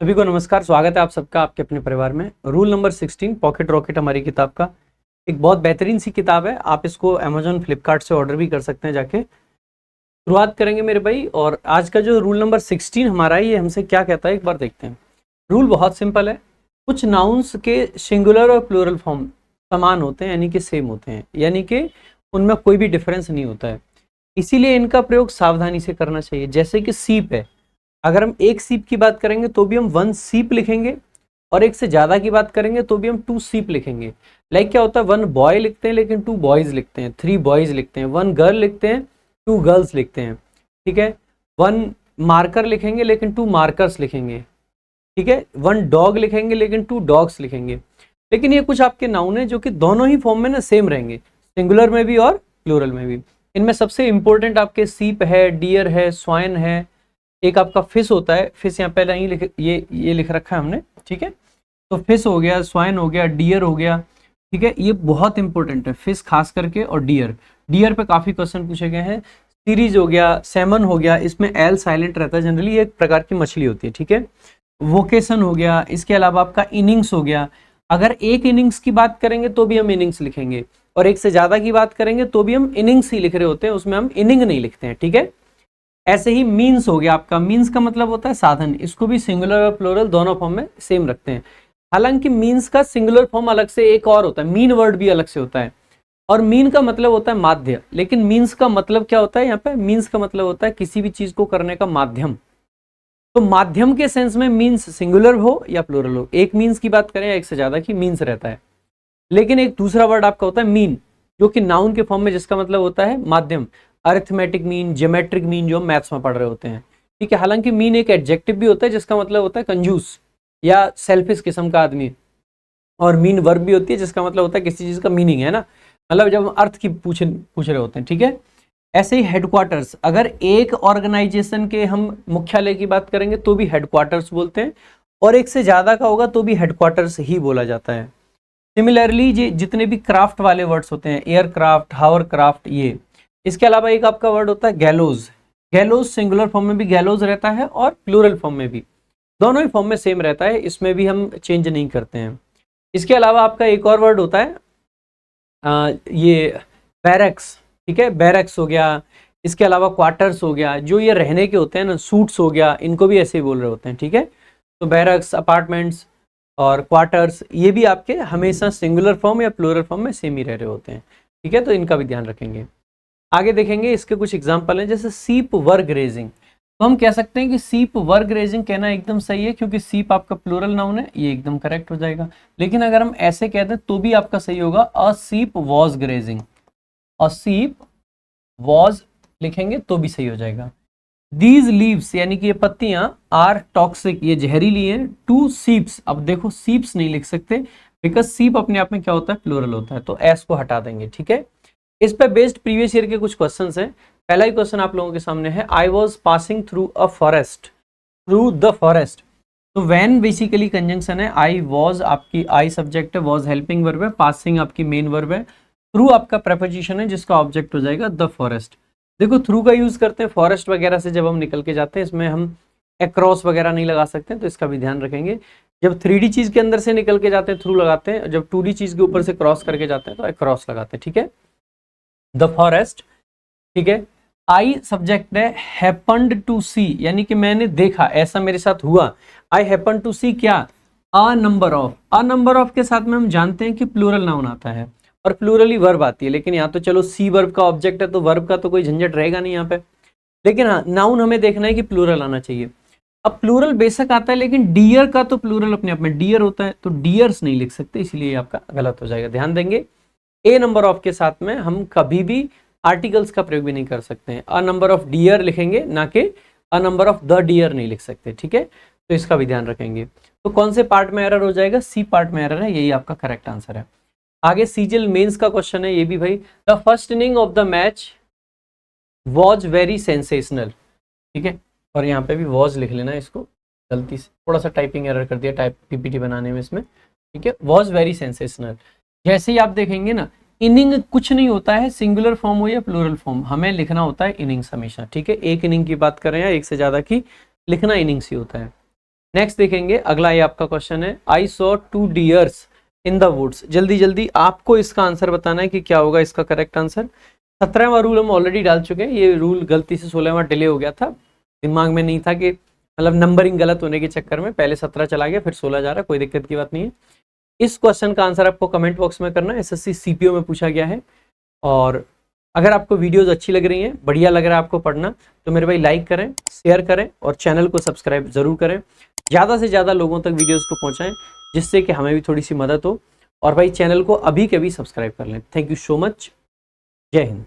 सभी को नमस्कार। स्वागत है आप सबका आपके अपने परिवार में। रूल नंबर 16 पॉकेट रॉकेट हमारी किताब का एक बहुत बेहतरीन सी किताब है। आप इसको अमेजोन फ्लिपकार्ट से ऑर्डर भी कर सकते हैं जाके। शुरुआत करेंगे मेरे भाई। और आज का जो रूल नंबर 16 हमारा है, ये हमसे क्या कहता है एक बार देखते हैं। रूल बहुत सिंपल है। कुछ नाउन्स के सिंगुलर और प्लूरल फॉर्म समान होते हैं, यानी कि सेम होते हैं, यानी कि उनमें कोई भी डिफरेंस नहीं होता है। इसीलिए इनका प्रयोग सावधानी से करना चाहिए। जैसे कि सीप है, अगर हम एक सीप की बात करेंगे तो भी हम 1 सीप लिखेंगे, और एक से ज्यादा की बात करेंगे तो भी हम 2 सीप लिखेंगे। लाइक क्या होता है, 1 बॉय लिखते हैं लेकिन 2 बॉयज लिखते हैं, 3 बॉयज लिखते हैं, 1 गर्ल लिखते हैं, 2 गर्ल्स लिखते हैं। ठीक है, 1 मार्कर लिखेंगे लेकिन 2 मार्कर्स लिखेंगे। ठीक है, 1 डॉग लिखेंगे लेकिन 2 डॉग्स लिखेंगे। लेकिन ये कुछ आपके नाउन है जो कि दोनों ही फॉर्म में ना सेम रहेंगे, सिंगुलर में भी और प्लूरल में भी। इनमें सबसे इंपॉर्टेंट आपके सीप है, डियर है, स्वाइन है, एक आपका फिश होता है। फिश यहाँ पहले ही ये लिख रखा है हमने। ठीक है, तो फिश हो गया, स्वाइन हो गया, डियर हो गया। ठीक है, ये बहुत इंपॉर्टेंट है, फिश खास करके, और डियर। डियर पे काफी क्वेश्चन पूछे गए हैं। सीरीज हो गया, सैमन हो गया, इसमें एल साइलेंट रहता है जनरली, ये एक प्रकार की मछली होती है। ठीक है, वोकेशन हो गया, इसके अलावा आपका इनिंग्स हो गया। अगर एक इनिंग्स की बात करेंगे तो भी हम इनिंग्स लिखेंगे, और एक से ज्यादा की बात करेंगे तो भी हम इनिंग्स ही लिख रहे होते हैं, उसमें हम इनिंग नहीं लिखते हैं। ठीक है, ऐसे ही मीन्स हो गया आपका। मीन्स का मतलब होता है साधन, इसको भी सिंगुलर और प्लूरल दोनों फॉर्म में सेम रखते हैं। हालांकि मीन्स का सिंगुलर फॉर्म अलग से एक और होता है, मीन वर्ड भी अलग से होता है, और मीन का मतलब होता है माध्य। लेकिन मीन्स का मतलब क्या होता है यहाँ पे, मीन्स का मतलब होता है किसी भी चीज को करने का माध्यम। तो माध्यम के सेंस में मीन्स सिंगुलर हो या प्लूरल हो, एक मीन्स की बात करें या एक से ज्यादा की, मीन्स रहता है। लेकिन एक दूसरा वर्ड आपका होता है मीन, जो कि नाउन के फॉर्म में, जिसका मतलब होता है माध्यम। अरिथमेटिक मीन, ज्योमेट्रिक मीन, जो मैथ्स में पढ़ रहे होते हैं। ठीक है, हालांकि मीन एक एडजेक्टिव भी होता है जिसका मतलब होता है कंजूस या सेल्फिश किस्म का आदमी, और मीन वर्ब भी होती है जिसका मतलब होता है किसी चीज का मीनिंग है ना, मतलब जब हम अर्थ की पूछ रहे होते हैं। ठीक है, ऐसे ही हेडक्वार्टर्स, अगर एक ऑर्गेनाइजेशन के हम मुख्यालय की बात करेंगे तो भी हेडक्वार्टर्स बोलते हैं, और एक से ज्यादा का होगा तो भी हेडक्वार्टर्स ही बोला जाता है। सिमिलरली ये जितने भी क्राफ्ट वाले वर्ड्स होते हैं, एयरक्राफ्ट, हावरक्राफ्ट, ये। इसके अलावा एक आपका वर्ड होता है गैलोज। गैलोज सिंगुलर फॉर्म में भी गैलोज रहता है और प्लूरल फॉर्म में भी, दोनों ही फॉर्म में सेम रहता है, इसमें भी हम चेंज नहीं करते हैं। इसके अलावा आपका एक और वर्ड होता है ये बैरक्स। ठीक है, बैरक्स हो गया। इसके अलावा क्वार्टर्स हो गया, जो ये रहने के होते हैं ना, सूट्स हो गया, इनको भी ऐसे ही बोल रहे होते हैं। ठीक है, तो बैरक्स, अपार्टमेंट्स और क्वार्टर्स, ये भी आपके हमेशा सिंगुलर फॉर्म या प्लूरल फॉर्म में सेम ही रह रहे होते हैं। ठीक है, तो इनका भी ध्यान रखेंगे। आगे देखेंगे, इसके कुछ एग्जांपल हैं, जैसे सीप वर ग्रेजिंग। तो हम कह सकते हैं कि सीप वर ग्रेजिंग कहना एकदम सही है, क्योंकि सीप आपका प्लूरल नाउन है, ये एकदम करेक्ट हो जाएगा। लेकिन अगर हम ऐसे कह दें तो भी आपका सही होगा, अ सीप वॉज ग्रेजिंग। अ सीप वॉज लिखेंगे तो भी सही हो जाएगा। दीज लीव्स, यानी कि ये पत्तियां, आर टॉक्सिक, ये जहरीली हैं, टू सीप्स। अब देखो सीप्स नहीं लिख सकते, बिकॉज सीप अपने आप में क्या होता है, प्लूरल होता है, तो एस को हटा देंगे। ठीक है, इस पे बेस्ड प्रीवियस ईयर के कुछ क्वेश्चंस हैं। पहला ही क्वेश्चन आप लोगों के सामने है, I was passing through a forest, through the forest. तो वैन बेसिकली कंजंक्शन है, आई वॉज आपकी आई सब्जेक्ट है, वॉज हेल्पिंग वर्ब है, पासिंग आपकी मेन वर्ब है, थ्रू आपका प्रेपोजिशन है जिसका ऑब्जेक्ट हो जाएगा द फॉरेस्ट। देखो थ्रू का यूज करते हैं फॉरेस्ट वगैरह से जब हम निकल के जाते हैं, इसमें हम अक्रॉस वगैरह नहीं लगा सकते, तो इसका भी ध्यान रखेंगे। जब 3D चीज के अंदर से निकल के जाते हैं थ्रू लगाते हैं, जब 2D चीज के ऊपर से क्रॉस करके जाते हैं तो अक्रॉस लगाते हैं। ठीक है, द फॉरेस्ट। ठीक है, आई सब्जेक्ट है, हैपन्ड टू सी, यानी कि मैंने देखा, ऐसा मेरे साथ हुआ। आई हैपन टू सी क्या, अ number of. A number of के साथ में हम जानते हैं कि प्लूरल नाउन आता है, और प्लूरली वर्ब आती है। लेकिन यहाँ तो चलो सी वर्ब का ऑब्जेक्ट है, तो वर्ब का तो कोई झंझट रहेगा नहीं यहाँ पे। लेकिन हाँ, नाउन हमें देखना है कि प्लूरल आना चाहिए। अब प्लूरल बेशक आता है, लेकिन डियर का तो प्लूरल अपने आप में डियर होता है, तो डियर्स नहीं लिख सकते, इसलिए आपका गलत हो जाएगा, ध्यान देंगे। ए नंबर ऑफ के साथ में हम कभी भी आर्टिकल्स का प्रयोग भी नहीं कर सकते हैं, अ नंबर ऑफ डियर लिखेंगे, ना कि a number of the deer नहीं लिख सकते। ठीक है, तो इसका भी ध्यान रखेंगे। तो कौन से पार्ट में एरर हो जाएगा, सी पार्ट में एरर है, यही आपका करेक्ट आंसर है। आगे सीजीएल मेंस का क्वेश्चन है, ये भी भाई, the first inning of the match was very sensational. ठीक है, और यहाँ पे भी वॉज लिख लेना, इसको गलती से थोड़ा सा टाइपिंग एरर कर दिया टाइप पीपीटी बनाने में इसमें। ठीक है, वॉज वेरी सेंसेशनल। जैसे ही आप देखेंगे ना, इनिंग कुछ नहीं होता है, सिंगुलर फॉर्म हो या प्लूरल फॉर्म, हमें लिखना होता है इनिंग्स हमेशा। ठीक है, एक इनिंग की बात करें या एक से ज्यादा की, लिखना इनिंग्स ही होता है। नेक्स्ट देखेंगे, अगला ये आपका क्वेश्चन है, I saw 2 deers in the woods. जल्दी जल्दी आपको इसका आंसर बताना है कि क्या होगा इसका करेक्ट आंसर। 17वां रूल हम ऑलरेडी डाल चुके हैं, ये रूल गलती से 16वां डिले हो गया था, दिमाग में नहीं था कि मतलब नंबरिंग गलत होने के चक्कर में पहले 17 चला गया फिर 16 जा रहा है, कोई दिक्कत की बात नहीं है। इस क्वेश्चन का आंसर आपको कमेंट बॉक्स में करना है, एसएससी सीपीओ में पूछा गया है। और अगर आपको वीडियोस अच्छी लग रही हैं, बढ़िया लग रहा है आपको पढ़ना, तो मेरे भाई लाइक करें, शेयर करें और चैनल को सब्सक्राइब जरूर करें। ज़्यादा से ज़्यादा लोगों तक वीडियोस को पहुंचाएं जिससे कि हमें भी थोड़ी सी मदद हो। और भाई चैनल को अभी के अभी सब्सक्राइब कर लें। Thank you so much. जय हिंद।